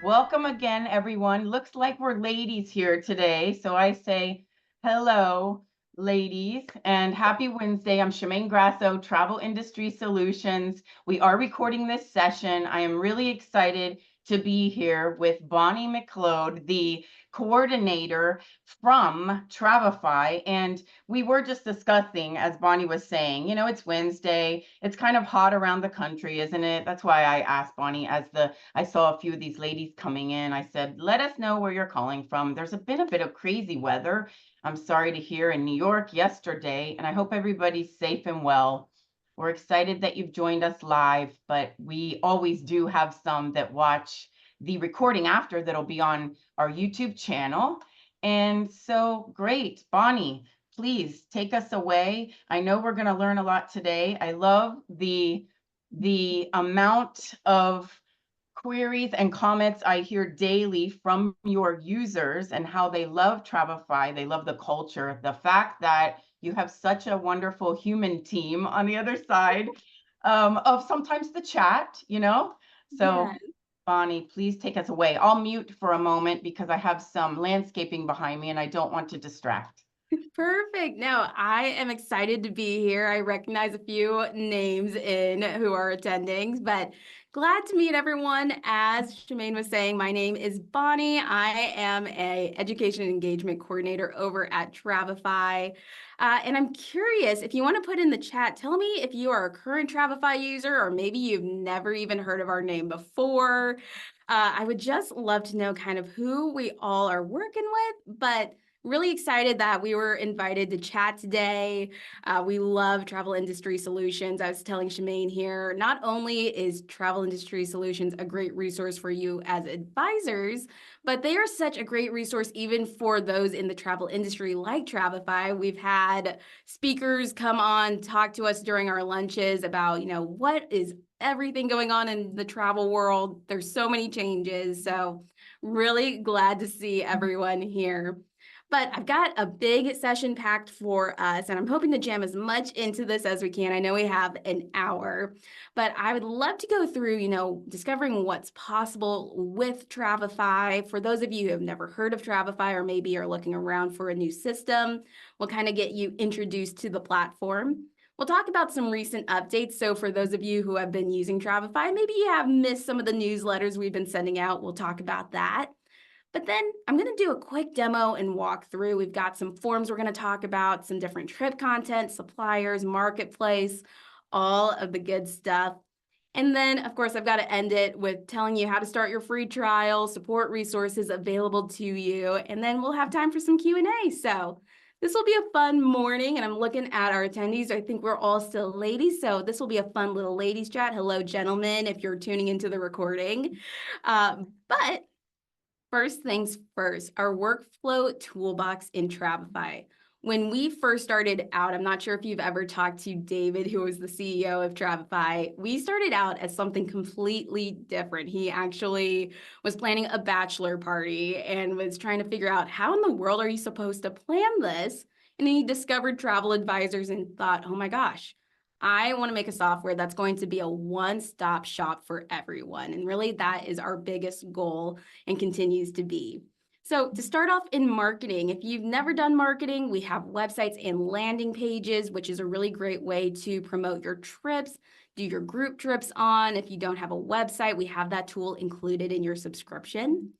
Welcome again, everyone. Looks like we're ladies here today. So I say hello, ladies, and happy Wednesday. I'm Shemaine Grasso, Travel Industry Solutions. We are recording this session. I am really excited to be here with Bonnie MacLeod, the coordinator from Travefy. And we were just discussing, as Bonnie was saying, it's Wednesday. It's kind of hot around the country, isn't it? That's why I asked Bonnie, I saw a few of these ladies coming in. I said, let us know where you're calling from. There's been a bit of crazy weather. I'm sorry to hear in New York yesterday, and I hope everybody's safe and well. We're excited that you've joined us live, but we always do have some that watch the recording after that'll be on our YouTube channel. And so great, Bonnie, please take us away. I know we're going to learn a lot today. I love the amount of queries and comments I hear daily from your users and how they love Travefy. They love the culture, the fact that you have such a wonderful human team on the other side of sometimes the chat. So Yes. Bonnie, please take us away. I'll mute for a moment because I have some landscaping behind me and I don't want to distract. Perfect. No, I am excited to be here. I recognize a few names in who are attending, but glad to meet everyone. As Shemaine was saying, my name is Bonnie. I am a education and engagement coordinator over at Travefy. And I'm curious, if you want to put in the chat, tell me if you are a current Travefy user or maybe you've never even heard of our name before. I would just love to know kind of who we all are working with, but really excited that we were invited to chat today. We love Travel Industry Solutions. I was telling Shemaine here, not only is Travel Industry Solutions a great resource for you as advisors, but they are such a great resource even for those in the travel industry like Travefy. We've had speakers come on, talk to us during our lunches about, what is everything going on in the travel world. There's so many changes. So really glad to see everyone here. But I've got a big session packed for us, and I'm hoping to jam as much into this as we can. I know we have an hour, but I would love to go through, discovering what's possible with Travefy. For those of you who have never heard of Travefy or maybe are looking around for a new system, we'll kind of get you introduced to the platform. We'll talk about some recent updates. So for those of you who have been using Travefy, maybe you have missed some of the newsletters we've been sending out. We'll talk about that. But then I'm going to do a quick demo and walk through. We've got some forms we're going to talk about, some different trip content, suppliers, marketplace, all of the good stuff. And then, of course, I've got to end it with telling you how to start your free trial, support resources available to you, and then we'll have time for some Q&A. So this will be a fun morning, and I'm looking at our attendees. I think we're all still ladies, so this will be a fun little ladies chat. Hello, gentlemen, if you're tuning into the recording. But first things first, our workflow toolbox in Travefy. When we first started out, I'm not sure if you've ever talked to David, who was the CEO of Travefy. We started out as something completely different. He actually was planning a bachelor party and was trying to figure out how in the world are you supposed to plan this? And he discovered travel advisors and thought, oh my gosh, I want to make a software that's going to be a one-stop shop for everyone. And really, that is our biggest goal and continues to be. So to start off in marketing, if you've never done marketing, we have websites and landing pages, which is a really great way to promote your trips, do your group trips on. If you don't have a website, we have that tool included in your subscription.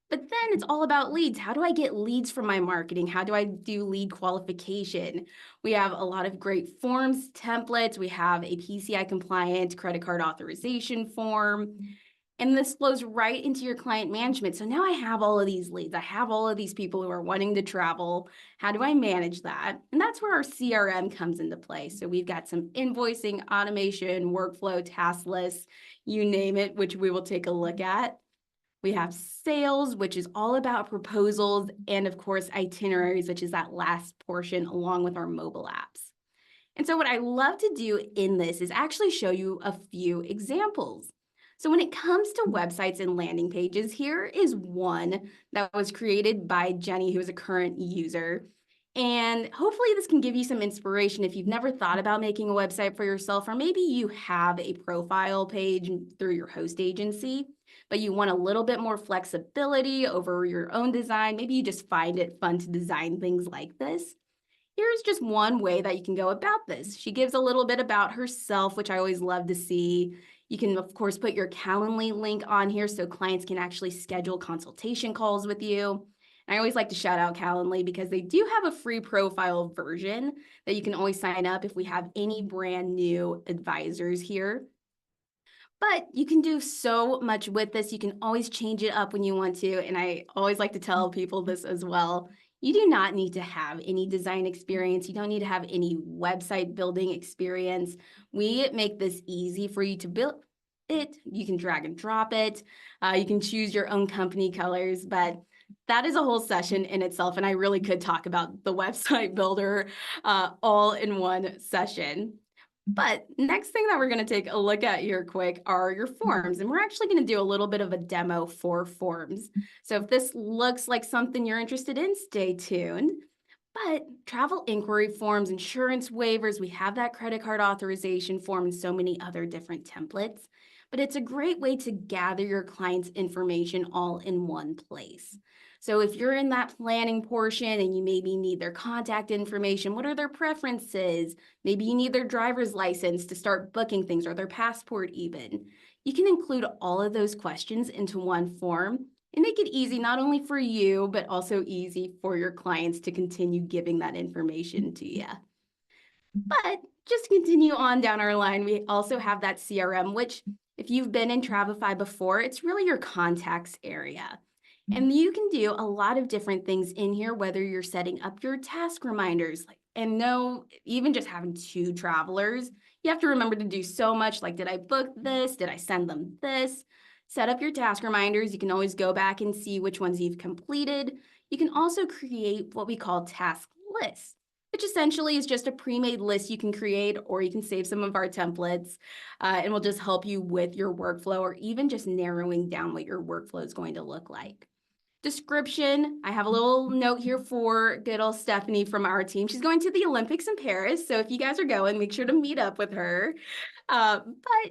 But then it's all about leads. How do I get leads from my marketing? How do I do lead qualification? We have a lot of great forms, templates. We have a PCI compliant credit card authorization form. And this flows right into your client management. So now I have all of these leads. I have all of these people who are wanting to travel. How do I manage that? And that's where our CRM comes into play. So we've got some invoicing, automation, workflow, task lists, you name it, which we will take a look at. We have sales, which is all about proposals, and of course, itineraries, which is that last portion along with our mobile apps. And so what I love to do in this is actually show you a few examples. So when it comes to websites and landing pages, here is one that was created by Jenny, who is a current user. And hopefully this can give you some inspiration if you've never thought about making a website for yourself, or maybe you have a profile page through your host agency, but you want a little bit more flexibility over your own design. Maybe you just find it fun to design things like this. Here's just one way that you can go about this. She gives a little bit about herself, which I always love to see. You can, of course, put your Calendly link on here so clients can actually schedule consultation calls with you. And I always like to shout out Calendly because they do have a free profile version that you can always sign up if we have any brand new advisors here. But you can do so much with this. You can always change it up when you want to. And I always like to tell people this as well. You do not need to have any design experience. You don't need to have any website building experience. We make this easy for you to build it. You can drag and drop it. You can choose your own company colors, but that is a whole session in itself. And I really could talk about the website builder all in one session. But next thing that we're going to take a look at here quick are your forms. And we're actually going to do a little bit of a demo for forms. So if this looks like something you're interested in, stay tuned. But travel inquiry forms, insurance waivers, we have that credit card authorization form and so many other different templates. But it's a great way to gather your client's information all in one place. So if you're in that planning portion and you maybe need their contact information, what are their preferences? Maybe you need their driver's license to start booking things, or their passport even. You can include all of those questions into one form and make it easy not only for you, but also easy for your clients to continue giving that information to you. But just to continue on down our line, we also have that CRM, which if you've been in Travefy before, it's really your contacts area. And you can do a lot of different things in here, whether you're setting up your task reminders, and no, even just having 2 travelers, you have to remember to do so much, like, did I book this? Did I send them this? Set up your task reminders. You can always go back and see which ones you've completed. You can also create what we call task lists, which essentially is just a pre-made list you can create, or you can save some of our templates and will just help you with your workflow, or even just narrowing down what your workflow is going to look like. Description, I have a little note here for good old Stephanie from our team. She's going to the Olympics in Paris, so if you guys are going, make sure to meet up with her. But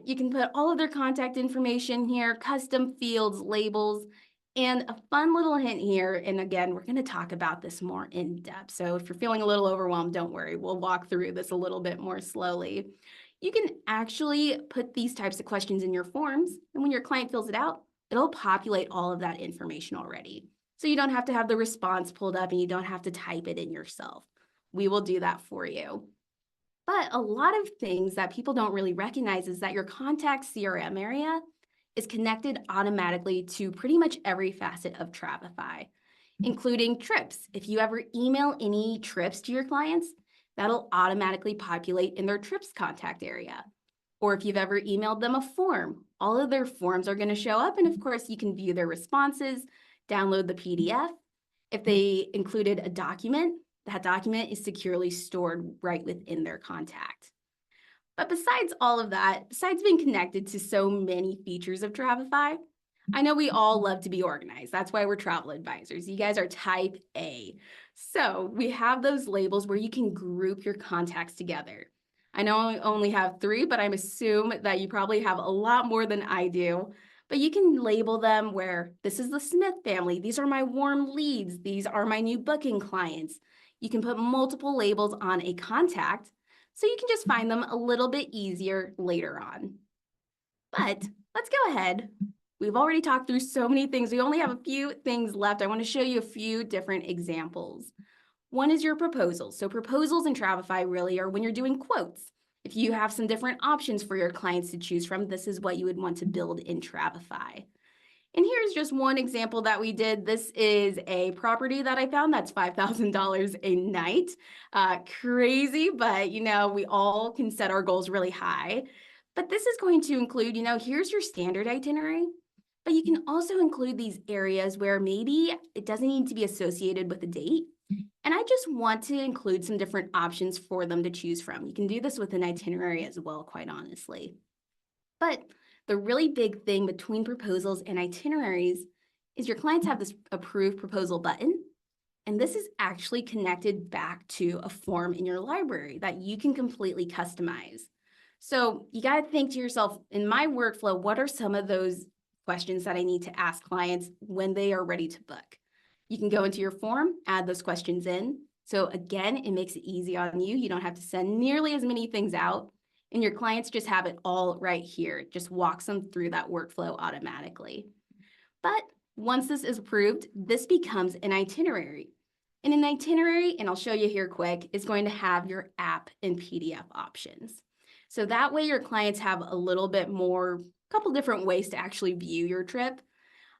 you can put all of their contact information here, custom fields, labels, and a fun little hint here. And again, we're going to talk about this more in depth. So if you're feeling a little overwhelmed, don't worry. We'll walk through this a little bit more slowly. You can actually put these types of questions in your forms, and when your client fills it out, it'll populate all of that information already. So you don't have to have the response pulled up and you don't have to type it in yourself. We will do that for you. But a lot of things that people don't really recognize is that your contact CRM area is connected automatically to pretty much every facet of Travefy, including trips. If you ever email any trips to your clients, that'll automatically populate in their trips contact area. Or if you've ever emailed them a form, all of their forms are going to show up. And of course, you can view their responses, download the PDF. If they included a document, that document is securely stored right within their contact. But besides all of that, besides being connected to so many features of Travefy, I know we all love to be organized. That's why we're travel advisors. You guys are type A. So we have those labels where you can group your contacts together. I know I only have 3, but I'm assuming that you probably have a lot more than I do. But you can label them where this is the Smith family. These are my warm leads. These are my new booking clients. You can put multiple labels on a contact so you can just find them a little bit easier later on. But let's go ahead. We've already talked through so many things. We only have a few things left. I want to show you a few different examples. One is your proposals. So proposals in Travefy really are when you're doing quotes. If you have some different options for your clients to choose from, this is what you would want to build in Travefy. And here's just one example that we did. This is a property that I found that's $5,000 a night. Crazy, but we all can set our goals really high. But this is going to include, here's your standard itinerary. But you can also include these areas where maybe it doesn't need to be associated with a date. And I just want to include some different options for them to choose from. You can do this with an itinerary as well, quite honestly. But the really big thing between proposals and itineraries is your clients have this approve proposal button. And this is actually connected back to a form in your library that you can completely customize. So you got to think to yourself, in my workflow, what are some of those questions that I need to ask clients when they are ready to book? You can go into your form, add those questions in. So again, it makes it easy on you. You don't have to send nearly as many things out, and your clients just have it all right here. It just walks them through that workflow automatically. But once this is approved, this becomes an itinerary. And an itinerary, and I'll show you here quick, is going to have your app and PDF options. So that way your clients have a little bit more, couple different ways to actually view your trip.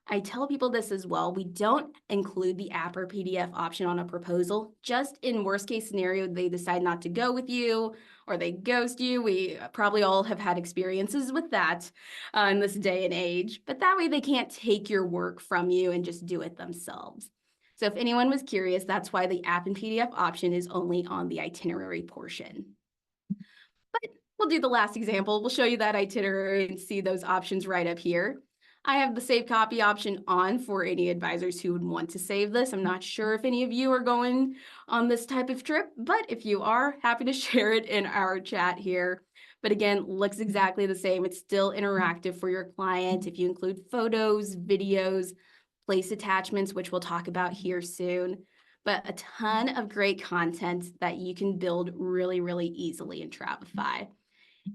I tell people this as well. We don't include the app or PDF option on a proposal. Just in worst case scenario, they decide not to go with you or they ghost you. We probably all have had experiences with that in this day and age, but that way they can't take your work from you and just do it themselves. So if anyone was curious, that's why the app and PDF option is only on the itinerary portion. But we'll do the last example. We'll show you that itinerary and see those options right up here. I have the save copy option on for any advisors who would want to save this. I'm not sure if any of you are going on this type of trip, but if you are, happy to share it in our chat here. But again, looks exactly the same. It's still interactive for your client. If you include photos, videos, place attachments, which we'll talk about here soon, but a ton of great content that you can build really, really easily in Travefy.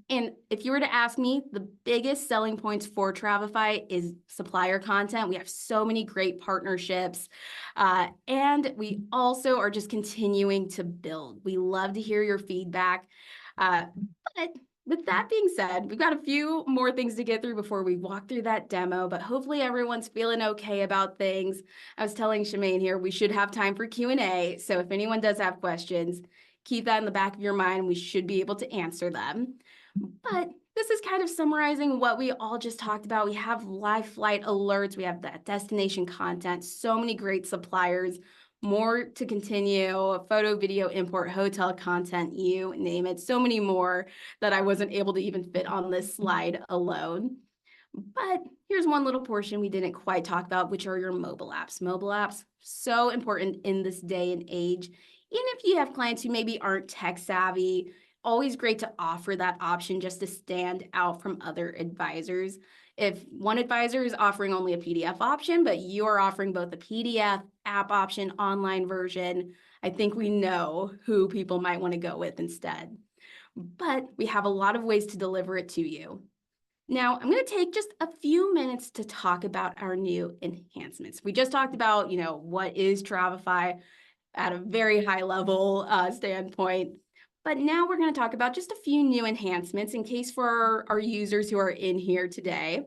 And if you were to ask me, the biggest selling points for Travefy is supplier content. We have so many great partnerships, and we also are just continuing to build. We love to hear your feedback. But with that being said, we've got a few more things to get through before we walk through that demo, but hopefully everyone's feeling okay about things. I was telling Shemaine here, we should have time for Q&A. So if anyone does have questions, keep that in the back of your mind. We should be able to answer them. But this is kind of summarizing what we all just talked about. We have live flight alerts. We have that destination content, so many great suppliers, more to continue, photo, video, import, hotel content, you name it. So many more that I wasn't able to even fit on this slide alone. But here's one little portion we didn't quite talk about, which are your mobile apps. Mobile apps, so important in this day and age. Even if you have clients who maybe aren't tech savvy, always great to offer that option just to stand out from other advisors. If one advisor is offering only a PDF option, but you are offering both a PDF, app option, online version, I think we know who people might want to go with instead. But we have a lot of ways to deliver it to you. Now, I'm going to take just a few minutes to talk about our new enhancements. We just talked about, what is Travefy at a very high level standpoint. But now we're going to talk about just a few new enhancements in case for our users who are in here today.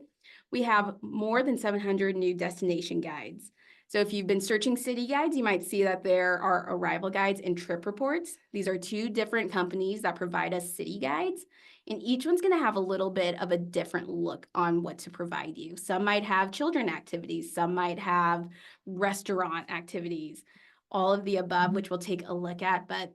We have more than 700 new destination guides. So if you've been searching city guides, you might see that there are arrival guides and trip reports. These are two different companies that provide us city guides, and each one's going to have a little bit of a different look on what to provide you. Some might have children activities, some might have restaurant activities, all of the above, which we'll take a look at, but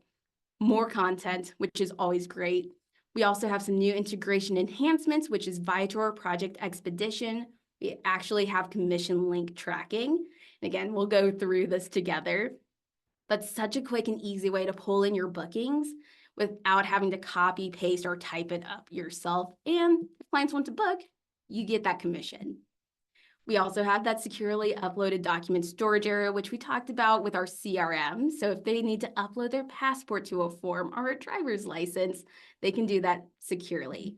more content, which is always great. We also have some new integration enhancements, which is Viator Project Expedition. We actually have commission link tracking. And again, we'll go through this together, but such a quick and easy way to pull in your bookings without having to copy, paste, or type it up yourself. And if clients want to book, you get that commission. We also have that securely uploaded document storage area, which we talked about with our CRM. So if they need to upload their passport to a form or a driver's license, they can do that securely.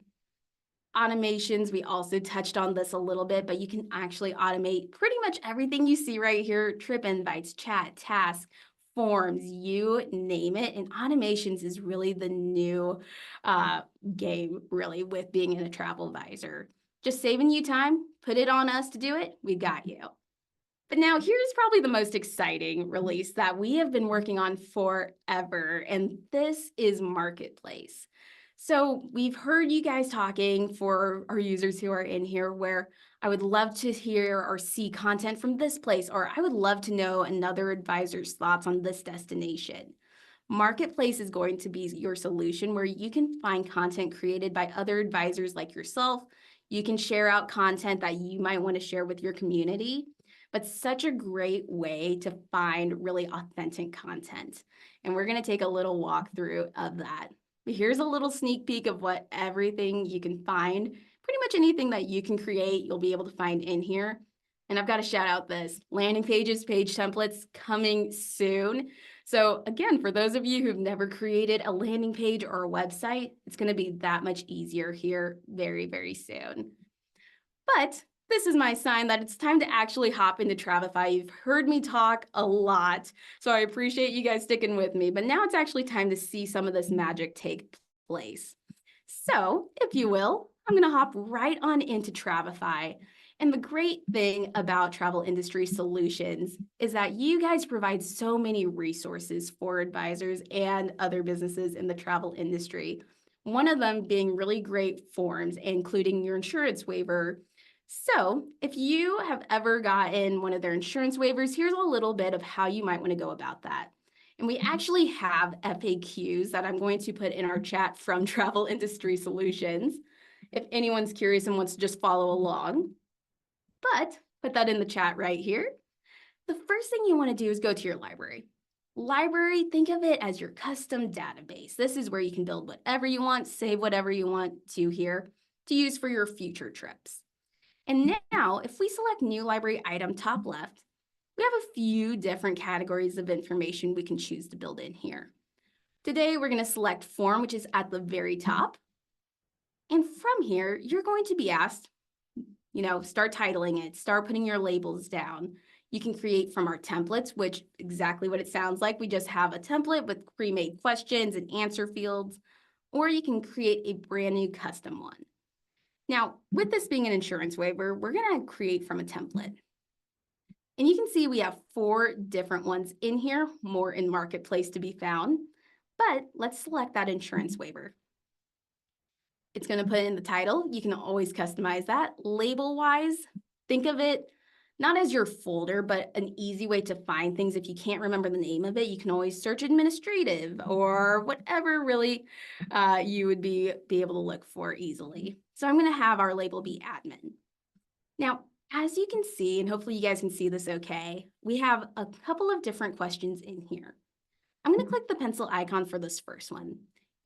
Automations, we also touched on this a little bit, but you can actually automate pretty much everything you see right here: trip invites, chat, tasks, forms, you name it. And automations is really the new game, really, with being in a travel advisor. Just saving you time, put it on us to do it, we got you. But now here's probably the most exciting release that we have been working on forever, and this is Marketplace. So we've heard you guys talking for our users who are in here where I would love to hear or see content from this place, or I would love to know another advisor's thoughts on this destination. Marketplace is going to be your solution where you can find content created by other advisors like yourself. You can share out content that you might want to share with your community, but such a great way to find really authentic content. And we're going to take a little walkthrough of that. But here's a little sneak peek of what everything you can find. Pretty much anything that you can create, you'll be able to find in here. And I've got to shout out this landing pages, page templates coming soon. So again, for those of you who've never created a landing page or a website, it's going to be that much easier here very, very soon. But this is my sign that it's time to actually hop into Travefy. You've heard me talk a lot, so I appreciate you guys sticking with me, but now it's actually time to see some of this magic take place. So, if you will, I'm gonna hop right on into Travefy. And the great thing about Travel Industry Solutions is that you guys provide so many resources for advisors and other businesses in the travel industry. One of them being really great forms, including your insurance waiver. So if you have ever gotten one of their insurance waivers, here's a little bit of how you might want to go about that. And we actually have FAQs that I'm going to put in our chat from Travel Industry Solutions, if anyone's curious and wants to just follow along. But put that in the chat right here. The first thing you want to do is go to your library. Library, think of it as your custom database. This is where you can build whatever you want, save whatever you want to here to use for your future trips. And now, if we select new library item top left, we have a few different categories of information we can choose to build in here. Today, we're going to select form, which is at the very top. And from here, you're going to be asked, start titling it, start putting your labels down. You can create from our templates, which exactly what it sounds like. We just have a template with pre-made questions and answer fields, or you can create a brand new custom one. Now, with this being an insurance waiver, we're going to create from a template. And you can see we have 4 different ones in here, more in Marketplace to be found. But let's select that insurance waiver. It's going to put in the title. You can always customize that. Label-wise, think of it not as your folder, but an easy way to find things. If you can't remember the name of it, you can always search administrative or whatever really you would be able to look for easily. So I'm going to have our label be admin. Now, as you can see, and hopefully you guys can see this okay, we have a couple of different questions in here. I'm going to click the pencil icon for this first one.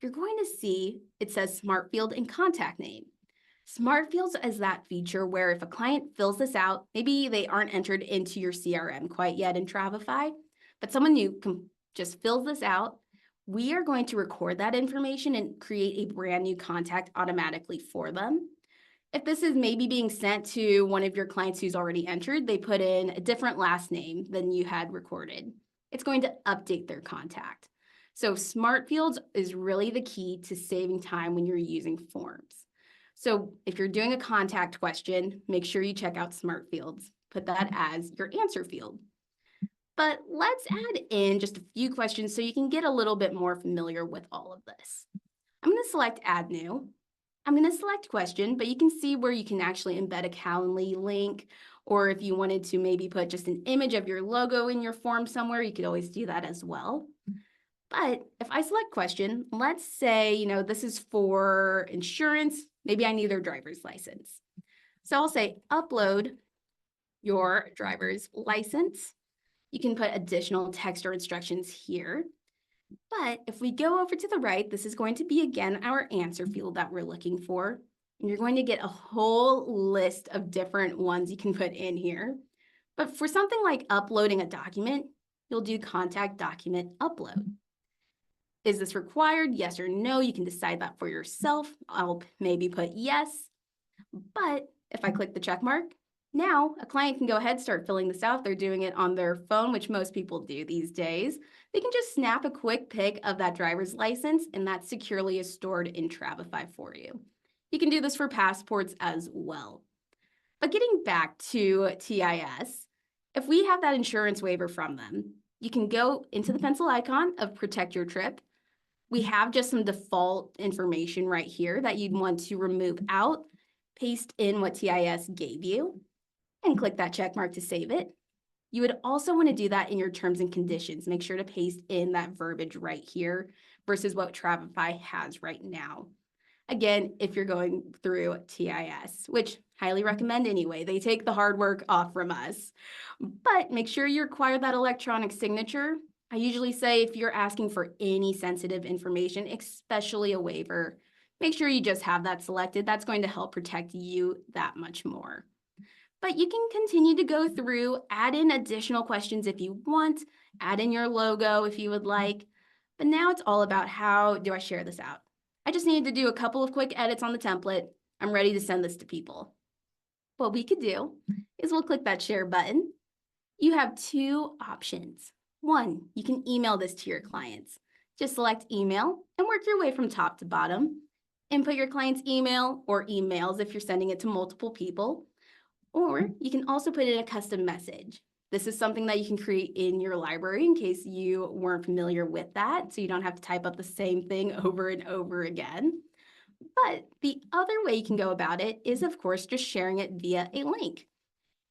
You're going to see it says Smart Field and contact name. Smart Fields is that feature where if a client fills this out, maybe they aren't entered into your CRM quite yet in Travefy, but someone new just fills this out, we are going to record that information and create a brand new contact automatically for them. If this is maybe being sent to one of your clients who's already entered, they put in a different last name than you had recorded. It's going to update their contact. So Smart Fields is really the key to saving time when you're using forms. So if you're doing a contact question, make sure you check out Smart Fields. Put that as your answer field. But let's add in just a few questions so you can get a little bit more familiar with all of this. I'm going to select Add New. I'm going to select question, but you can see where you can actually embed a Calendly link, or if you wanted to maybe put just an image of your logo in your form somewhere, you could always do that as well. But if I select question, let's say, this is for insurance, maybe I need their driver's license. So I'll say upload your driver's license. You can put additional text or instructions here. But if we go over to the right, this is going to be, again, our answer field that we're looking for. And you're going to get a whole list of different ones you can put in here. But for something like uploading a document, you'll do contact document upload. Is this required? Yes or no? You can decide that for yourself. I'll maybe put yes. But if I click the check mark, now a client can go ahead and start filling this out. They're doing it on their phone, which most people do these days. They can just snap a quick pic of that driver's license, and that securely is stored in Travefy for you. You can do this for passports as well. But getting back to TIS, if we have that insurance waiver from them, you can go into the pencil icon of Protect Your Trip. We have just some default information right here that you'd want to remove out, paste in what TIS gave you, and click that check mark to save it. You would also want to do that in your terms and conditions. Make sure to paste in that verbiage right here versus what Travefy has right now. Again, if you're going through TIS, which highly recommend anyway, they take the hard work off from us. But make sure you require that electronic signature. I usually say if you're asking for any sensitive information, especially a waiver, make sure you just have that selected. That's going to help protect you that much more. But you can continue to go through, add in additional questions if you want, add in your logo if you would like. But now it's all about how do I share this out? I just need to do a couple of quick edits on the template. I'm ready to send this to people. What we could do is we'll click that share button. You have two options. One, you can email this to your clients. Just select email and work your way from top to bottom. Input your client's email or emails if you're sending it to multiple people. Or you can also put in a custom message. This is something that you can create in your library in case you weren't familiar with that, so you don't have to type up the same thing over and over again. But the other way you can go about it is, of course, just sharing it via a link.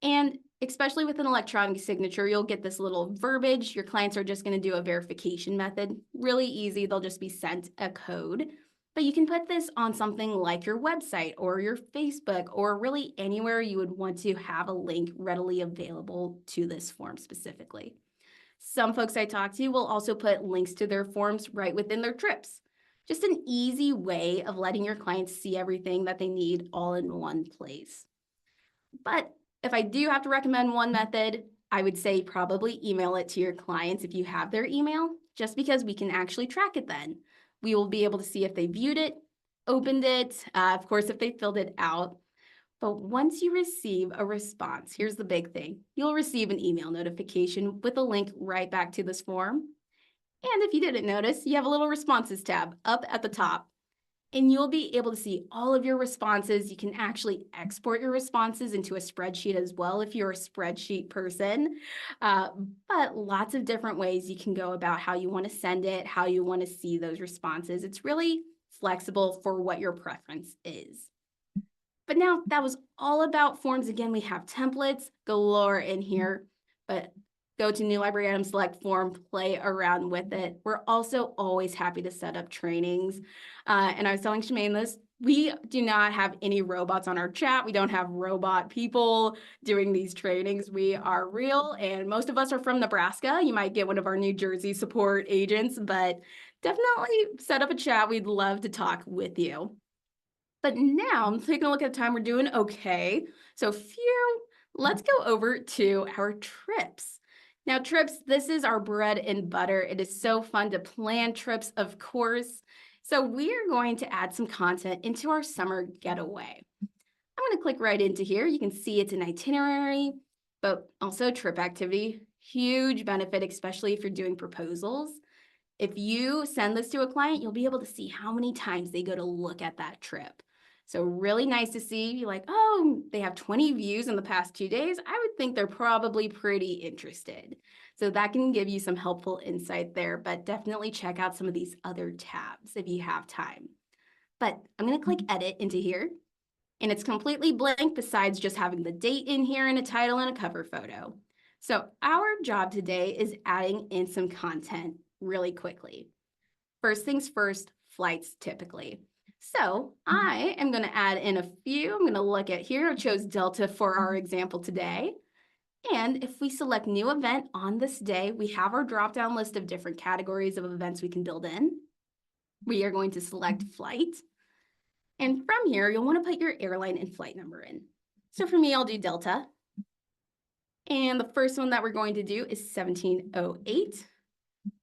And especially with an electronic signature, you'll get this little verbiage. Your clients are just going to do a verification method. Really easy. They'll just be sent a code. But you can put this on something like your website or your Facebook or really anywhere you would want to have a link readily available to this form specifically. Some folks I talk to will also put links to their forms right within their trips. Just an easy way of letting your clients see everything that they need all in one place. But if I do have to recommend one method, I would say probably email it to your clients if you have their email, just because we can actually track it then. We will be able to see if they viewed it, opened it, of course, if they filled it out. But once you receive a response, here's the big thing. You'll receive an email notification with a link right back to this form. And if you didn't notice, you have a little responses tab up at the top. And you'll be able to see all of your responses. You can actually export your responses into a spreadsheet as well if you're a spreadsheet person. But lots of different ways you can go about how you want to send it, how you want to see those responses. It's really flexible for what your preference is. But now that was all about forms. Again, we have templates galore in here, but go to New Library Item, select form, play around with it. We're also always happy to set up trainings. And I was telling Shemaine this, we do not have any robots on our chat. We don't have robot people doing these trainings. We are real, and most of us are from Nebraska. You might get one of our New Jersey support agents, but definitely set up a chat. We'd love to talk with you. But now I'm taking a look at the time. We're doing okay. So let's go over to our trips. Now, trips, this is our bread and butter. It is so fun to plan trips, of course. So we are going to add some content into our summer getaway. I'm going to click right into here. You can see it's an itinerary, but also trip activity. Huge benefit, especially if you're doing proposals. If you send this to a client, you'll be able to see how many times they go to look at that trip. So really nice to see. You're like, oh, they have 20 views in the past 2 days. I would think they're probably pretty interested. So that can give you some helpful insight there, but definitely check out some of these other tabs if you have time. But I'm going to click edit into here, and it's completely blank besides just having the date in here and a title and a cover photo. So our job today is adding in some content really quickly. First things first, flights typically. So I am going to add in a few. I'm going to look at here. I chose Delta for our example today. And if we select new event on this day, we have our drop-down list of different categories of events we can build in. We are going to select flight. And from here, you'll want to put your airline and flight number in. So for me, I'll do Delta. And the first one that we're going to do is 1708.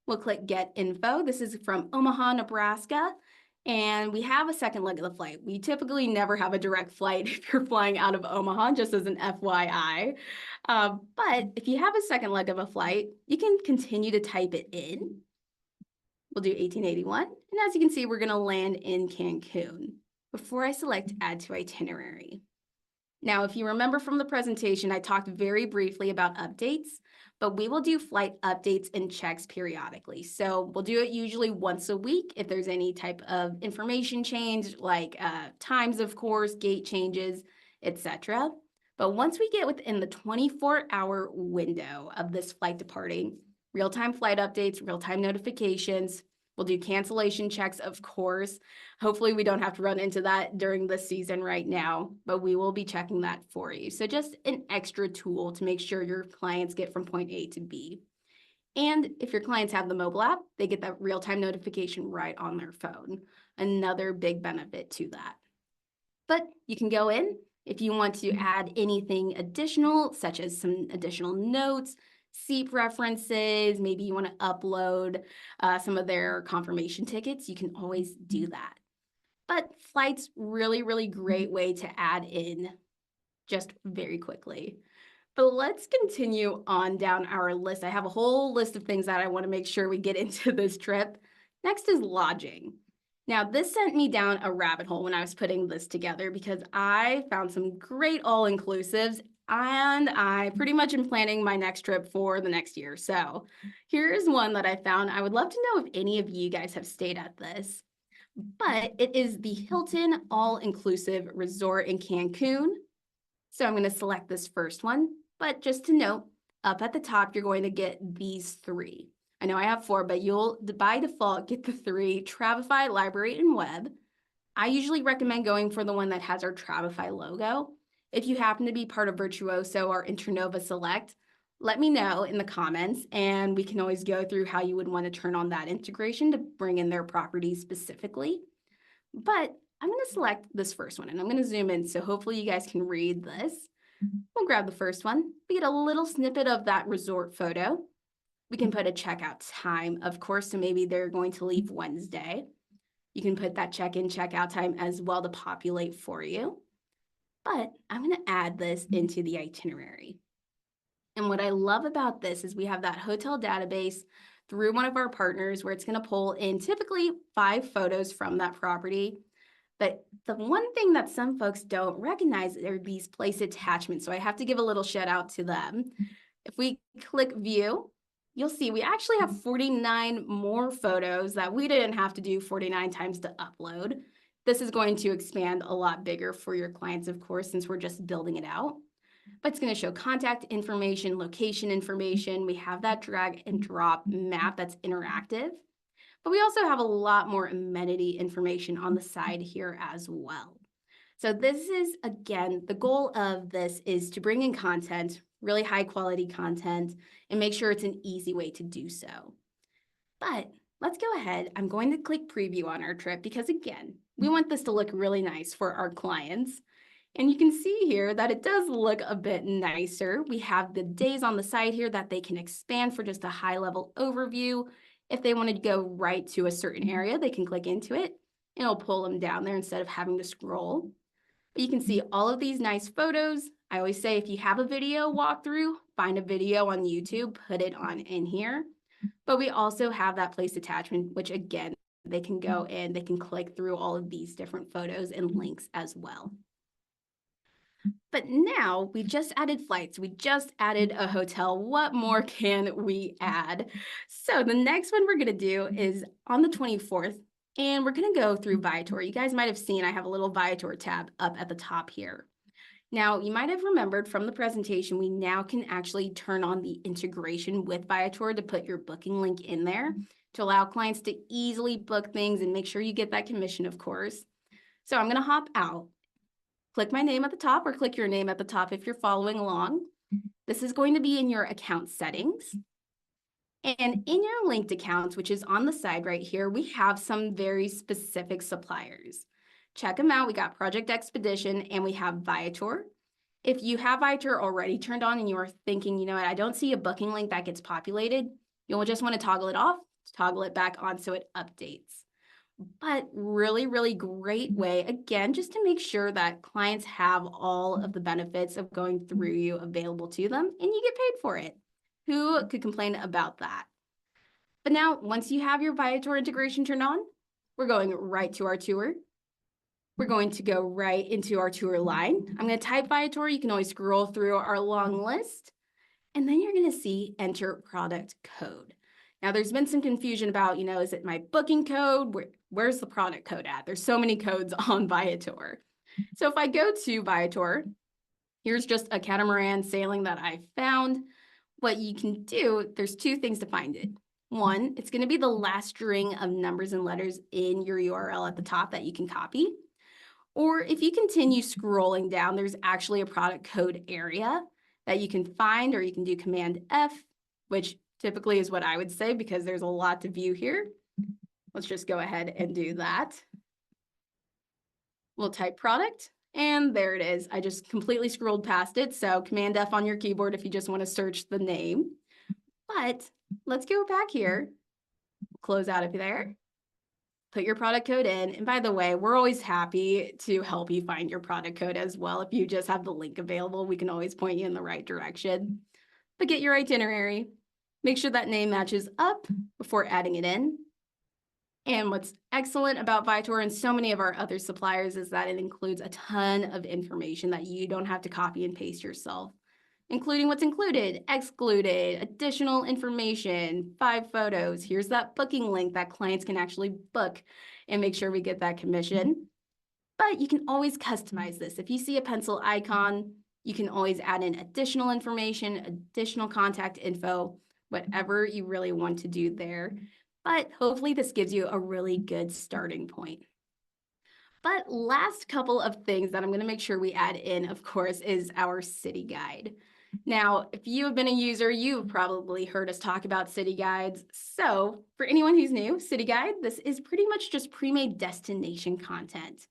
We'll click Get Info. This is from Omaha, Nebraska. And we have a second leg of the flight. We typically never have a direct flight if you're flying out of Omaha, just as an FYI. But if you have a second leg of a flight, you can continue to type it in. We'll do 1881. And as you can see, we're going to land in Cancun before I select Add to Itinerary. Now, if you remember from the presentation, I talked very briefly about updates, but we will do flight updates and checks periodically. So we'll do it usually once a week if there's any type of information change, like times, of course, gate changes, etc. But once we get within the 24-hour window of this flight departing, real-time flight updates, real-time notifications, We'll do cancellation checks, of course. Hopefully we don't have to run into that during the season right now, but we will be checking that for you. So just an extra tool to make sure your clients get from point A to B. And if your clients have the mobile app, they get that real-time notification right on their phone. Another big benefit to that. But you can go in if you want to add anything additional, such as some additional notes, seat references, maybe you want to upload some of their confirmation tickets, you can always do that. But flights, really great way to add in just very quickly. But let's continue on down our list. I have a whole list of things that I want to make sure we get into this trip. Next is lodging. Now, this sent me down a rabbit hole when I was putting this together because I found some great all-inclusives and I pretty much am planning my next trip for the next year. So here's one that I found. I would love to know if any of you guys have stayed at this, but it is the Hilton All-Inclusive Resort in Cancun. So I'm going to select this first one. But just to note, up at the top, you're going to get these 3. I know I have 4, but you'll, by default, get the 3, Travefy, Library, and Web. I usually recommend going for the one that has our Travefy logo. If you happen to be part of Virtuoso or Internova Select, let me know in the comments, and we can always go through how you would want to turn on that integration to bring in their properties specifically. But I'm going to select this first one, and I'm going to zoom in, so hopefully you guys can read this. We'll grab the first one. We get a little snippet of that resort photo. We can put a checkout time, of course, so maybe they're going to leave Wednesday. You can put that check-in, checkout time as well to populate for you. But I'm going to add this into the itinerary. And what I love about this is we have that hotel database through one of our partners where it's going to pull in typically 5 photos from that property. But the one thing that some folks don't recognize are these place attachments. So I have to give a little shout out to them. If we click view, you'll see we actually have 49 more photos that we didn't have to do 49 times to upload. This is going to expand a lot bigger for your clients, of course, since we're just building it out. But it's going to show contact information, location information. We have that drag and drop map that's interactive. But we also have a lot more amenity information on the side here as well. So this is, again, the goal of this is to bring in content, really high quality content, and make sure it's an easy way to do so. But let's go ahead. I'm going to click preview on our trip because, again, we want this to look really nice for our clients. And you can see here that it does look a bit nicer. We have the days on the side here that they can expand for just a high level overview. If they want to go right to a certain area, they can click into it and it'll pull them down there instead of having to scroll. But you can see all of these nice photos. I always say if you have a video walkthrough, find a video on YouTube, put it on in here. But we also have that place attachment, which again, they can go in, they can click through all of these different photos and links as well. But now we just added flights. We just added a hotel. What more can we add? So the next one we're going to do is on the 24th, and we're going to go through Viator. You guys might have seen I have a little Viator tab up at the top here. Now, you might have remembered from the presentation, we now can actually turn on the integration with Viator to put your booking link in there to allow clients to easily book things and make sure you get that commission, of course. So I'm going to hop out. Click my name at the top or click your name at the top if you're following along. This is going to be in your account settings. And in your linked accounts, which is on the side right here, we have some very specific suppliers. Check them out. We got Project Expedition and we have Viator. If you have Viator already turned on and you are thinking, you know what, I don't see a booking link that gets populated, you'll just want to toggle it off, toggle it back on so it updates. But really great way, again, just to make sure that clients have all of the benefits of going through you available to them and you get paid for it. Who could complain about that? But now, once you have your Viator integration turned on, we're going right to our tour. We're going to go right into our tour line. I'm going to type Viator. You can always scroll through our long list. And then you're going to see enter product code. Now, there's been some confusion about, you know, is it my booking code? Where's the product code at? There's so many codes on Viator. So if I go to Viator, here's just a catamaran sailing that I found. What you can do, there's 2 things to find it. One, it's going to be the last string of numbers and letters in your URL at the top that you can copy. Or if you continue scrolling down, there's actually a product code area that you can find, or you can do Command F, which typically is what I would say because there's a lot to view here. Let's just go ahead and do that. We'll type product, and there it is. I just completely scrolled past it. So Command F on your keyboard if you just want to search the name. But let's go back here, close out of there, put your product code in. And by the way, we're always happy to help you find your product code as well. If you just have the link available, we can always point you in the right direction. But get your itinerary. Make sure that name matches up before adding it in. And what's excellent about Viator and so many of our other suppliers is that it includes a ton of information that you don't have to copy and paste yourself, including what's included, excluded, additional information, 5 photos. Here's that booking link that clients can actually book and make sure we get that commission. But you can always customize this. If you see a pencil icon, you can always add in additional information, additional contact info, whatever you really want to do there. But hopefully this gives you a really good starting point. But last couple of things that I'm going to make sure we add in, of course, is our city guide. Now, if you have been a user, you've probably heard us talk about city guides. So for anyone who's new, city guide, this is pretty much just pre-made destination content.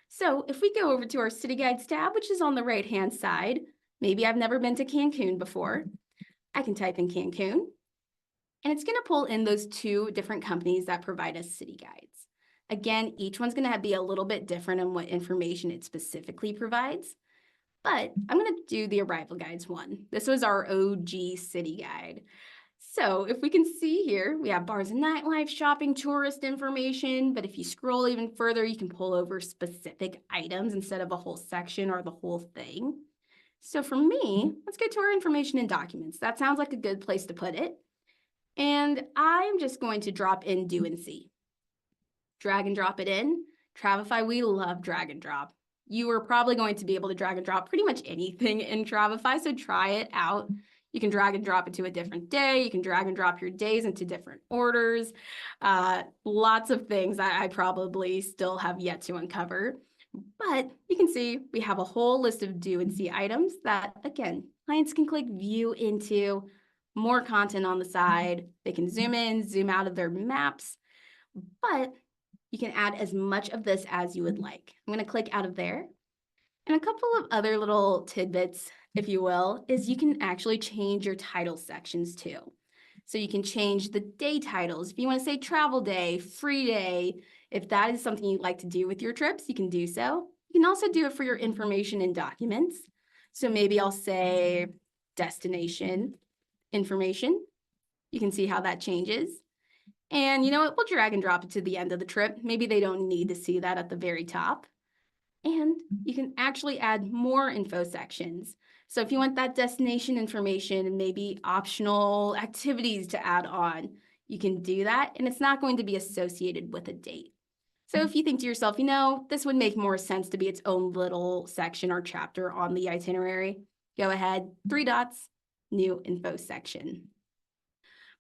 So if we go over to our city guides tab, which is on the right-hand side, maybe I've never been to Cancun before. I can type in Cancun. And it's going to pull in those 2 different companies that provide us city guides. Again, each one's going to be a little bit different in what information it specifically provides. But I'm going to do the arrival guides one. This was our OG city guide. So if we can see here, we have bars and nightlife, shopping, tourist information. But if you scroll even further, you can pull over specific items instead of a whole section or the whole thing. So for me, let's go to our information and documents. That sounds like a good place to put it. And I'm just going to drop in do and see. Drag and drop it in. Travefy, we love drag and drop. You are probably going to be able to drag and drop pretty much anything in Travefy, so try it out. You can drag and drop it to a different day. You can drag and drop your days into different orders. Lots of things that I probably still have yet to uncover. But you can see we have a whole list of do and see items that, again, clients can click view into. More content on the side. They can zoom in, zoom out of their maps, but you can add as much of this as you would like. I'm going to click out of there. And a couple of other little tidbits, if you will, is you can actually change your title sections too. So you can change the day titles. If you want to say travel day, free day, if that is something you'd like to do with your trips, you can do so. You can also do it for your information and documents. So maybe I'll say destination information. You can see how that changes. And you know what? We'll drag and drop it to the end of the trip. Maybe they don't need to see that at the very top. And you can actually add more info sections. So if you want that destination information and maybe optional activities to add on, you can do that. And it's not going to be associated with a date. So if you think to yourself, you know, this would make more sense to be its own little section or chapter on the itinerary, go ahead, 3 dots, new info section.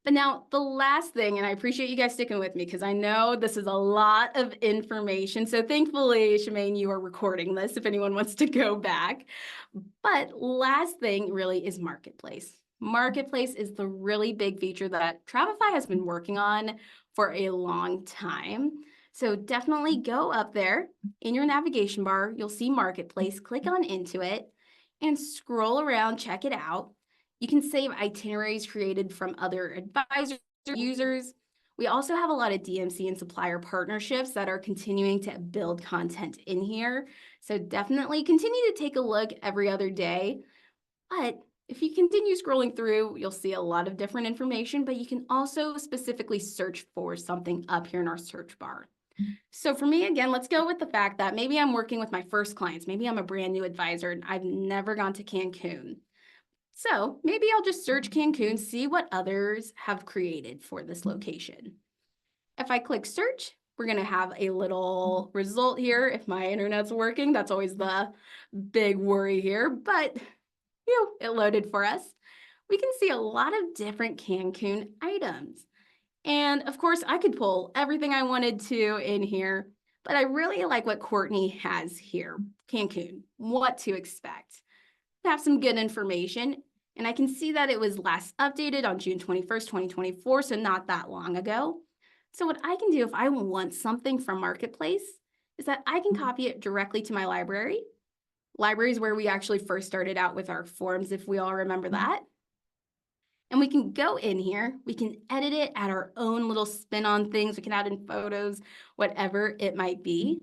But now the last thing, and I appreciate you guys sticking with me because I know this is a lot of information. So thankfully, Shemaine, you are recording this if anyone wants to go back. But last thing really is Marketplace. Marketplace is the really big feature that Travefy has been working on for a long time. So definitely go up there in your navigation bar. You'll see Marketplace, click on into it and scroll around, check it out. You can save itineraries created from other advisors or users. We also have a lot of DMC and supplier partnerships that are continuing to build content in here. So definitely continue to take a look every other day. But if you continue scrolling through, you'll see a lot of different information, but you can also specifically search for something up here in our search bar. So for me, again, let's go with the fact that maybe I'm working with my first clients. Maybe I'm a brand new advisor and I've never gone to Cancun. So maybe I'll just search Cancun, see what others have created for this location. If I click search, we're going to have a little result here. If my internet's working, that's always the big worry here, but it loaded for us. We can see a lot of different Cancun items. And of course, I could pull everything I wanted to in here, but I really like what Courtney has here. Cancun, what to expect. Have some good information. And I can see that it was last updated on June 21st, 2024, so not that long ago. So what I can do if I want something from Marketplace is that I can copy it directly to my library. Library is where we actually first started out with our forms, if we all remember that. And we can go in here, we can edit it, add our own little spin on things, we can add in photos, whatever it might be.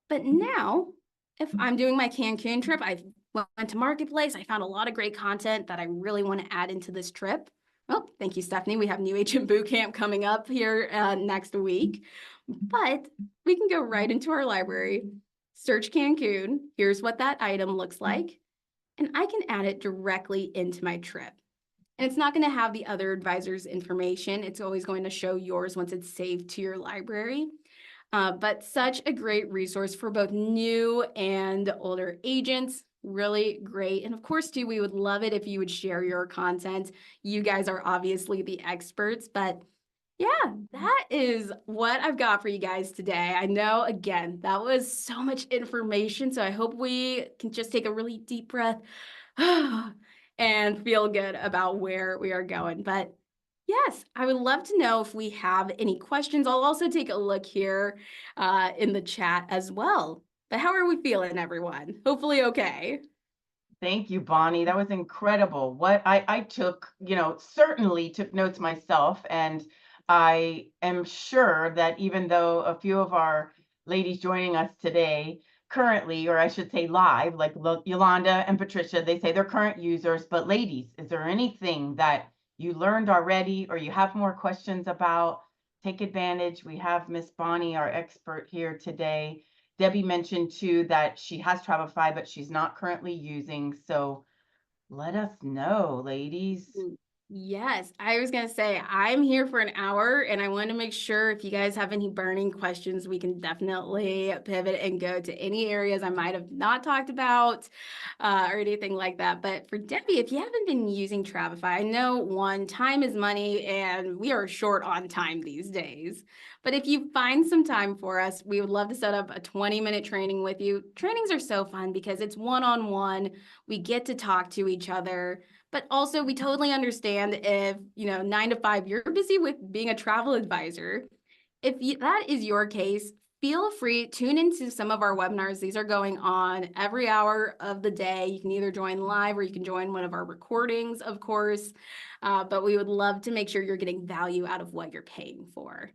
But now, if I'm doing my Cancun trip, I went to Marketplace, I found a lot of great content that I really want to add into this trip. Well, thank you, Stephanie. We have New Agent Bootcamp coming up here next week. But we can go right into our library, search Cancun. Here's what that item looks like. And I can add it directly into my trip. And it's not going to have the other advisor's information. It's always going to show yours once it's saved to your library. But such a great resource for both new and older agents. Really great. And of course, too, we would love it if you would share your content. You guys are obviously the experts, but yeah, that is what I've got for you guys today. I know, again, that was so much information. So I hope we can just take a really deep breath and feel good about where we are going. But yes, I would love to know if we have any questions. I'll also take a look here in the chat as well. But how are we feeling, everyone? Hopefully okay. Thank you, Bonnie. That was incredible. What I took, certainly took notes myself. And I am sure that even though a few of our ladies joining us today currently, or I should say live, like Yolanda and Patricia, they say they're current users. But ladies, is there anything that you learned already or you have more questions about? Take advantage. We have Miss Bonnie, our expert, here today. Debbie mentioned too that she has Travefy, but she's not currently using. So let us know, ladies. Yes, I was going to say, I'm here for an hour and I want to make sure if you guys have any burning questions, we can definitely pivot and go to any areas I might have not talked about or anything like that. But for Debbie, if you haven't been using Travefy, I know time is money and we are short on time these days. But if you find some time for us, we would love to set up a 20-minute training with you. Trainings are so fun because it's one-on-one. We get to talk to each other. But also, we totally understand if, 9 to 5, you're busy with being a travel advisor. If that is your case, feel free, tune into some of our webinars. These are going on every hour of the day. You can either join live or you can join one of our recordings, of course. But we would love to make sure you're getting value out of what you're paying for.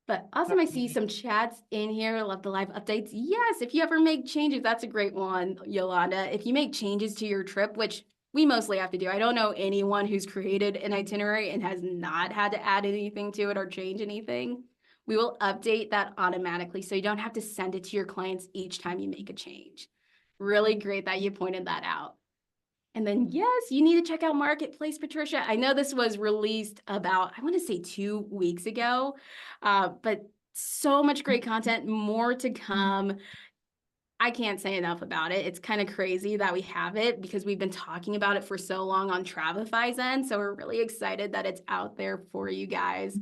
But awesome, I see some chats in here. Love the live updates. Yes, if you ever make changes, that's a great one, Yolanda. If you make changes to your trip, which we mostly have to do. I don't know anyone who's created an itinerary and has not had to add anything to it or change anything. We will update that automatically so you don't have to send it to your clients each time you make a change. Really great that you pointed that out. And then, yes, you need to check out Marketplace, Patricia. I know this was released about, I want to say 2 weeks ago, but so much great content, more to come. I can't say enough about it. It's kind of crazy that we have it because we've been talking about it for so long on Travefy's end. So we're really excited that it's out there for you guys.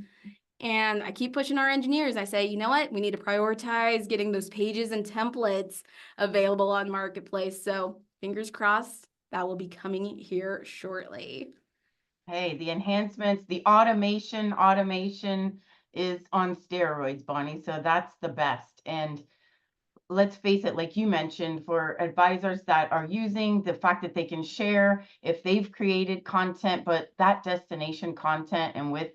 And I keep pushing our engineers. I say, you know what? We need to prioritize getting those pages and templates available on Marketplace. So fingers crossed that will be coming here shortly. Hey, the enhancements, the automation is on steroids, Bonnie. So that's the best. And let's face it, like you mentioned, for advisors that are using the fact that they can share if they've created content, but that destination content and with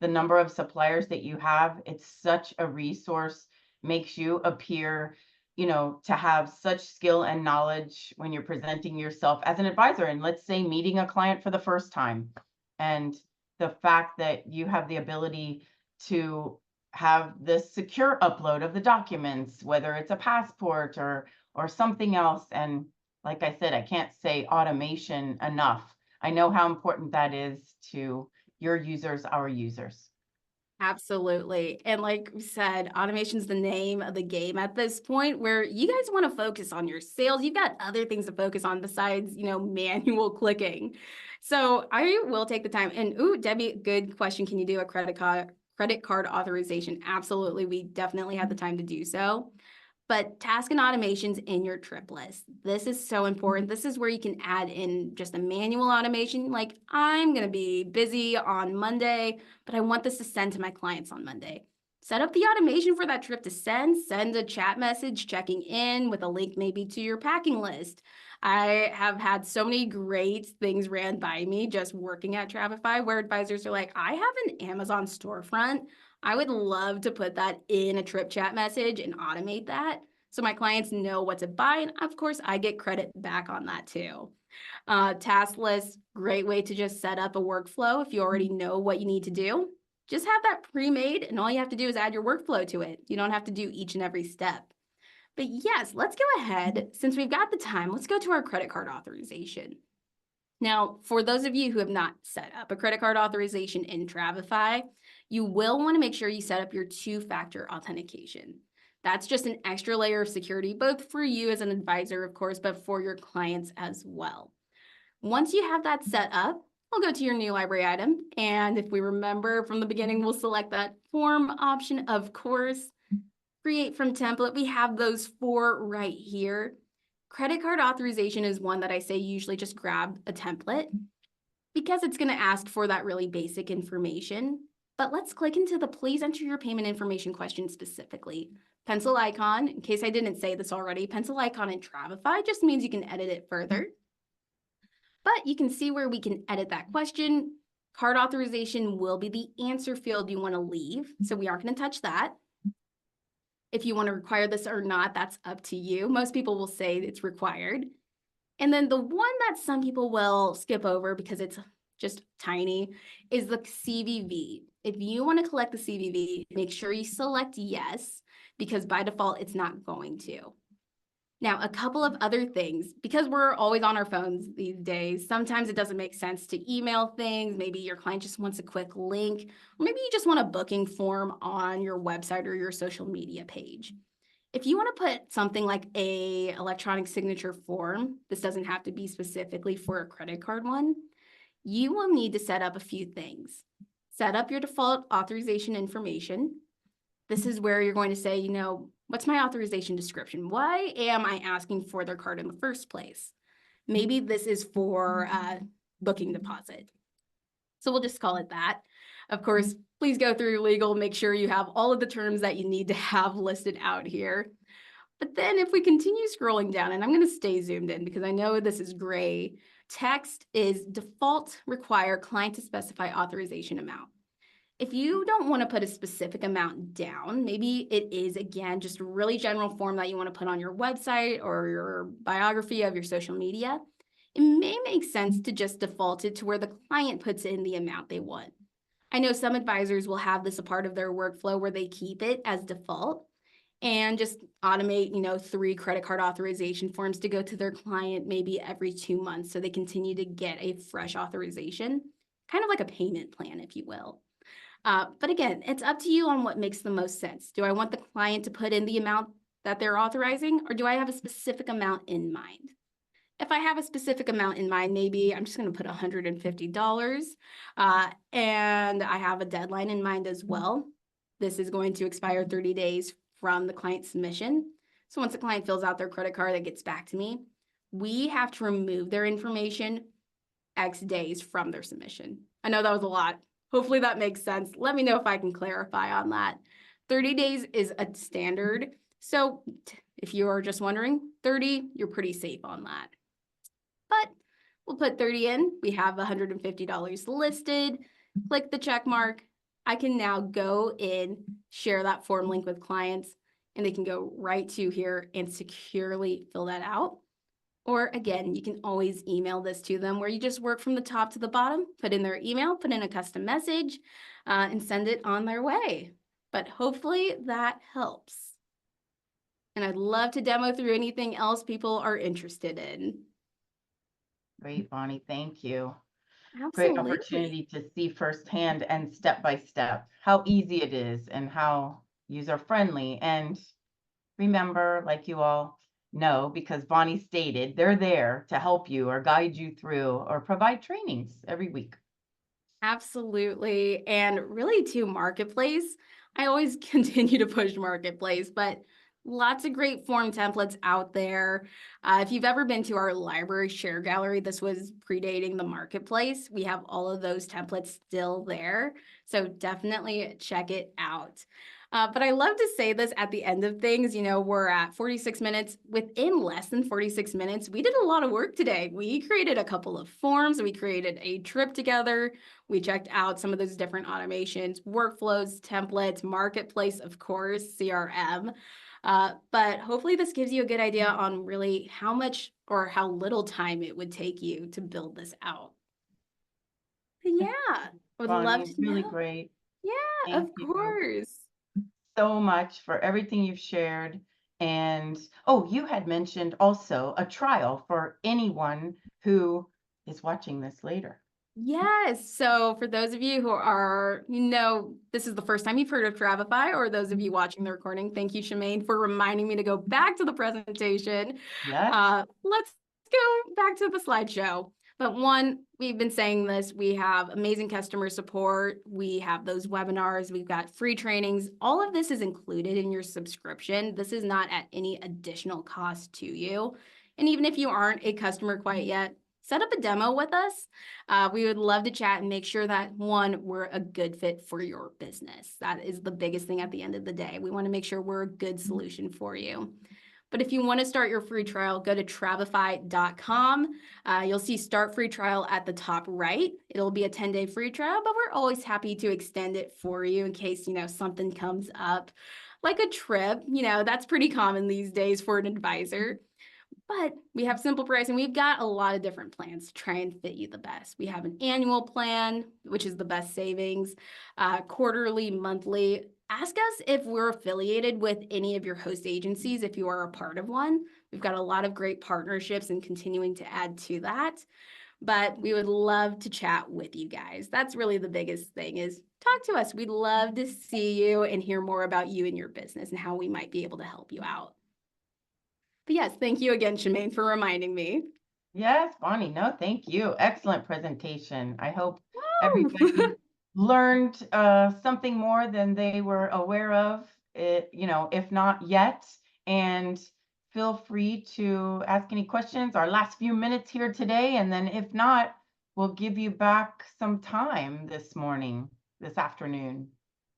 the number of suppliers that you have, it's such a resource, makes you appear, to have such skill and knowledge when you're presenting yourself as an advisor. And let's say meeting a client for the first time. And the fact that you have the ability to have the secure upload of the documents, whether it's a passport or something else. And like I said, I can't say automation enough. I know how important that is to your users, our users. Absolutely. And like we said, automation's the name of the game at this point where you guys want to focus on your sales. You've got other things to focus on besides, manual clicking. So I will take the time. And ooh, Debbie, good question. Can you do a credit card authorization? Absolutely. We definitely have the time to do so. But task and automations in your trip list. This is so important. This is where you can add in just a manual automation. Like, I'm going to be busy on Monday, but I want this to send to my clients on Monday. Set up the automation for that trip to send a chat message checking in with a link maybe to your packing list. I have had so many great things ran by me just working at Travefy where advisors are like, I have an Amazon storefront. I would love to put that in a trip chat message and automate that so my clients know what to buy. And of course, I get credit back on that too. Task list, great way to just set up a workflow if you already know what you need to do. Just have that pre-made and all you have to do is add your workflow to it. You don't have to do each and every step. But yes, let's go ahead. Since we've got the time, let's go to our credit card authorization. Now, for those of you who have not set up a credit card authorization in Travefy, you will want to make sure you set up your two-factor authentication. That's just an extra layer of security, both for you as an advisor, of course, but for your clients as well. Once you have that set up, we'll go to your new library item. And if we remember from the beginning, we'll select that form option, of course. Create from template. We have those 4 right here. Credit card authorization is one that I say usually just grab a template because it's going to ask for that really basic information. But let's click into the please enter your payment information question specifically. Pencil icon, in case I didn't say this already, pencil icon in Travefy just means you can edit it further. But you can see where we can edit that question. Card authorization will be the answer field you want to leave, so we aren't going to touch that. If you want to require this or not, that's up to you. Most people will say it's required. And then the one that some people will skip over because it's just tiny is the CVV. If you want to collect the CVV, make sure you select yes, because by default, it's not going to. Now, a couple of other things, because we're always on our phones these days, sometimes it doesn't make sense to email things. Maybe your client just wants a quick link, or maybe you just want a booking form on your website or your social media page. If you want to put something like a electronic signature form, this doesn't have to be specifically for a credit card one, you will need to set up a few things. Set up your default authorization information. This is where you're going to say, what's my authorization description? Why am I asking for their card in the first place? Maybe this is for booking deposit. So we'll just call it that. Of course, please go through legal, make sure you have all of the terms that you need to have listed out here. But then if we continue scrolling down, and I'm going to stay zoomed in because I know this is gray, text is default require client to specify authorization amount. If you don't want to put a specific amount down, maybe it is, again, just a really general form that you want to put on your website or your biography of your social media, it may make sense to just default it to where the client puts in the amount they want. I know some advisors will have this a part of their workflow where they keep it as default and just automate, 3 credit card authorization forms to go to their client maybe every 2 months so they continue to get a fresh authorization, kind of like a payment plan, if you will. But again, it's up to you on what makes the most sense. Do I want the client to put in the amount that they're authorizing, or do I have a specific amount in mind? If I have a specific amount in mind, maybe I'm just going to put $150, and I have a deadline in mind as well. This is going to expire 30 days from the client submission. So once the client fills out their credit card, it gets back to me. We have to remove their information X days from their submission. I know that was a lot. Hopefully that makes sense. Let me know if I can clarify on that. 30 days is a standard. So if you are just wondering, 30, you're pretty safe on that. But we'll put 30 in. We have $150 listed. Click the check mark. I can now go in, share that form link with clients, and they can go right to here and securely fill that out. Or again, you can always email this to them where you just work from the top to the bottom, put in their email, put in a custom message, and send it on their way. But hopefully that helps. And I'd love to demo through anything else people are interested in. Great, Bonnie. Thank you. great Absolutely. opportunity to see firsthand and step by step how easy it is and how user friendly. And remember, like you all know, because Bonnie stated, they're there to help you or guide you through or provide trainings every week. Absolutely. And really to Marketplace, I always continue to push Marketplace, but lots of great form templates out there. If you've ever been to our library share gallery, this was predating the Marketplace. We have all of those templates still there. So definitely check it out. But I love to say this at the end of things. We're at 46 minutes. Within less than 46 minutes, we did a lot of work today. We created a couple of forms. We created a trip together. We checked out some of those different automations, workflows, templates, marketplace, of course, CRM. But hopefully this gives you a good idea on really how much or how little time it would take you to build this out. But yeah, I would love Bonnie, to really know. great. Yeah, Thank of you course. so much for everything you've shared. And oh, you had mentioned also a trial for anyone who is watching this later. Yes. So for those of you who are, this is the first time you've heard of Travefy, or those of you watching the recording, thank you, Shemaine, for reminding me to go back to the presentation. Yes, Let's go back to the slideshow. But one, we've been saying this, we have amazing customer support. We have those webinars. We've got free trainings. All of this is included in your subscription. This is not at any additional cost to you. And even if you aren't a customer quite yet, set up a demo with us. We would love to chat and make sure that, one, we're a good fit for your business. That is the biggest thing at the end of the day. We want to make sure we're a good solution for you. But if you want to start your free trial, go to travefy.com. You'll see start free trial at the top right. It'll be a 10-day free trial, but we're always happy to extend it for you in case, something comes up like a trip. That's pretty common these days for an advisor. But we have simple pricing. We've got a lot of different plans to try and fit you the best. We have an annual plan, which is the best savings, quarterly, monthly. Ask us if we're affiliated with any of your host agencies, if you are a part of one. We've got a lot of great partnerships and continuing to add to that. But we would love to chat with you guys. That's really the biggest thing is talk to us. We'd love to see you and hear more about you and your business and how we might be able to help you out. But yes, thank you again, Shemaine, for reminding me. yes, Bonnie. No, thank you. Excellent presentation. I hope Woo! everybody learned something more than they were aware of, if not yet. And feel free to ask any questions our last few minutes here today. And then if not, we'll give you back some time this afternoon.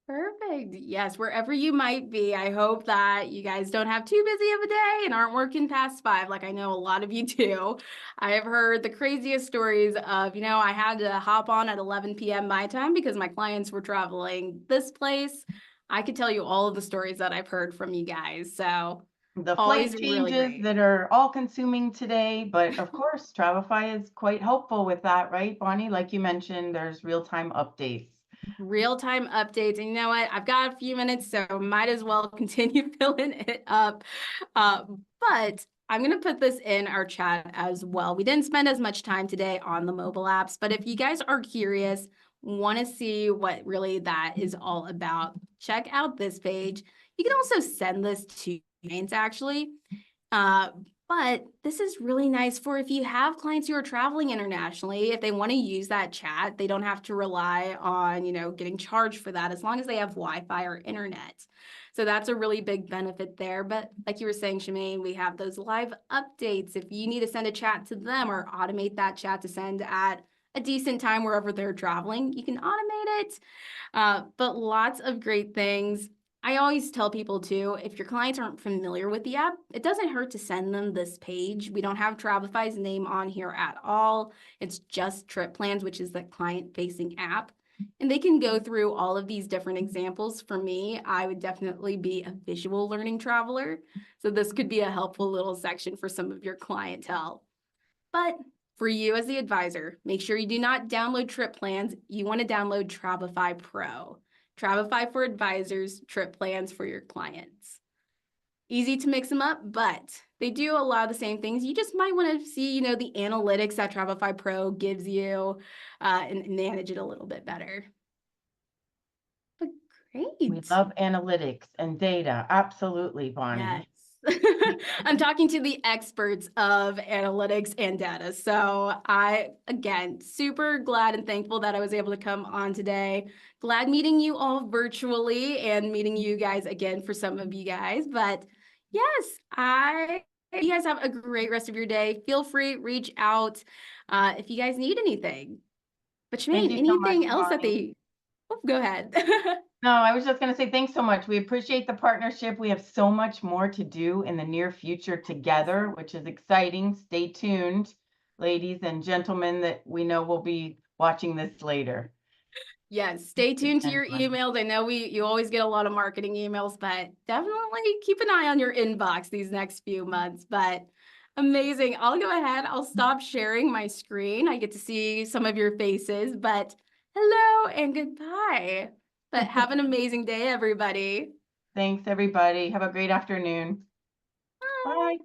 Perfect. Yes, wherever you might be, I hope that you guys don't have too busy of a day and aren't working past 5, like I know a lot of you do. I have heard the craziest stories of, I had to hop on at 11 p.m. my time because my clients were traveling this place. I could tell you all of the stories that I've heard from you guys. So The flight always really changes great. that are all consuming today, but of course, Travefy is quite helpful with that, right, Bonnie? Like you mentioned, there's real-time updates. Real-time updates. And you know what? I've got a few minutes, so might as well continue filling it up. But I'm going to put this in our chat as well. We didn't spend as much time today on the mobile apps, but if you guys are curious, want to see what really that is all about, check out this page. You can also send this to clients, actually. Uh, but this is really nice for if you have clients who are traveling internationally, if they want to use that chat, they don't have to rely on, getting charged for that as long as they have Wi-Fi or internet. So that's a really big benefit there. But like you were saying, Shemaine, we have those live updates. If you need to send a chat to them or automate that chat to send at a decent time wherever they're traveling, you can automate it. But lots of great things. I always tell people too, if your clients aren't familiar with the app, it doesn't hurt to send them this page. We don't have Travefy's name on here at all. It's just Trip Plans, which is the client-facing app. And they can go through all of these different examples. For me, I would definitely be a visual learning traveler. So this could be a helpful little section for some of your clientele. But for you as the advisor, make sure you do not download Trip Plans. You want to download Travefy Pro. Travefy for advisors, trip plans for your clients. easy to mix them up, but they do a lot of the same things. You just might want to see, the analytics that Travefy Pro gives you and manage it a little bit better. But We great. love analytics and data. Absolutely, Bonnie. Yes. I'm talking to the experts of analytics and data. So I, again, super glad and thankful that I was able to come on today. Glad meeting you all virtually and meeting you guys again for some of you guys. But yes, you guys have a great rest of your day. Feel free, reach out if you guys need anything. But Thank Shemaine, you so much, anything else that Bonnie. go ahead. No, I was just going to say thanks so much. We appreciate the partnership. We have so much more to do in the near future together, which is exciting. Stay tuned, ladies and gentlemen, that we know will be watching this later. Yes, stay tuned to your Gentlemen. emails. I know you always get a lot of marketing emails, but definitely keep an eye on your inbox these next few months. But amazing. I'll go ahead. I'll stop sharing my screen. I get to see some of your faces, but hello and goodbye. But have an amazing day, everybody. Thanks, everybody. Have a great afternoon. Bye.